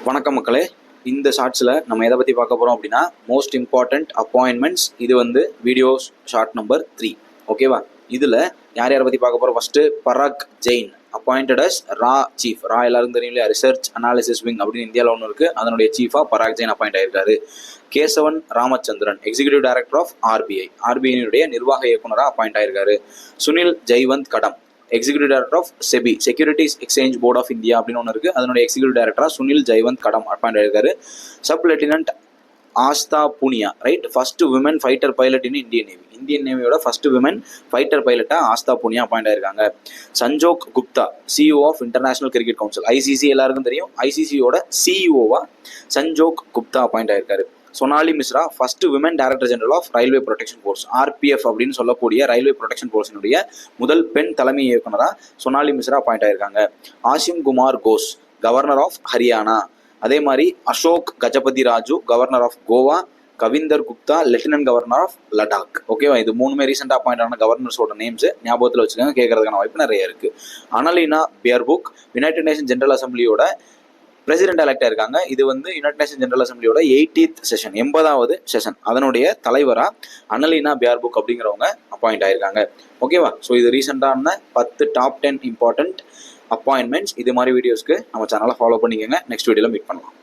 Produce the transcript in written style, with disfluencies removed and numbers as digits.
வணக்கம் மக்களே. இந்த ஷார்ட்ஸில் நம்ம எதை பற்றி பார்க்க போகிறோம் அப்படின்னா மோஸ்ட் இம்பார்ட்டண்ட் அப்பாயின்மெண்ட்ஸ். இது வந்து வீடியோ ஷார்ட் நம்பர் 3. ஓகேவா? இதில் யார் யாரை பற்றி பார்க்க போகிறோம்? ஃபஸ்ட்டு பராக் ஜெயின் அப்பாயிண்டட் அஸ் ரா சீஃப். ரா எல்லாருக்கும் தெரியும் இல்லையா? ரிசர்ச் அனாலிசிஸ் விங் அப்படின்னு இந்தியாவில் ஒன்று இருக்குது. அதனுடைய சீஃபாக பராக் ஜெயின் அப்பாயிண்ட் ஆகிருக்காரு. Keshavan Ramachandran executive director of ஆர்பிஐனுடைய நிர்வாக இயக்குனராக அப்பாயிண்ட் ஆகிருக்காரு. Sunil Jaiwant Kadam executive director of SEBI Securities Exchange Board of India அப்படின்னு ஒன்று இருக்குது. அதனுடைய எக்ஸிக்யூட்டிவ் டைரக்டராக சுனில் ஜெய்வந்த் கடம் அப்பாயிண்ட் ஆகிருக்காரு. Sub lieutenant Aastha Poonia, right, first women fighter pilot in Indian நேவியோட ஃபர்ஸ்ட் விமன் ஃபைட்டர் பைலட்டாக ஆஸ்தா பூனியா அப்பாயிண்ட் ஆயிருக்காங்க. Sanjog Gupta CEO of International Cricket Council, ICC எல்லாருக்கும் தெரியும். ஐசிசியோட சிஇஓவா சஞ்சோக் குப்தா அப்பாயிண்ட் ஆயிருக்காரு. Sonali Mishra first women director general of Railway Protection Force, RPF அப்படின்னு சொல்லக்கூடிய ரயில்வே ப்ரொடெக்ஷன் ஃபோர்ஸினுடைய முதல் பெண் தலைமை இயக்குனராக சோனாலி மிஸ்ரா அப்பாயிண்ட் ஆயிருக்காங்க. Asim Kumar Ghosh governor of Haryana. அதே மாதிரி Ashok Gajapathi Raju governor of Goa. Kavinder Gupta lieutenant governor of Ladakh. ஓகேவா? இது மூணுமே ரீசெண்டாக அப்பாயிண்ட் ஆன கவர்னர்ஸோட நேம்ஸ் ஞாபகத்தில் வச்சுக்கோங்க, கேட்கறதுக்கான வாய்ப்பு நிறைய இருக்கு. Annalena Baerbock united nation general அசம்பிளியோட பிரசிடென்ட் எலெக்ட் இருக்காங்க. இது வந்து யுனைடெட் நேஷன் ஜெனரல் அசம்பிளியோட 80th செஷன், 80வது செஷன். அதனுடைய தலைவராக அனலினா பியார்புக் அப்படிங்கிறவங்க அப்பாயிண்ட் ஆயிருக்காங்க. ஓகேவா? ஸோ இது ரீசெண்டான 10 டாப் 10 இம்பார்ட்டன்ட் அப்பாயின்மெண்ட்ஸ். இது மாதிரி வீடியோஸ்க்கு நம்ம சேனலை ஃபாலோ பண்ணிக்கோங்க. நெக்ஸ்ட் வீடியோவில் மீட் பண்ணலாம்.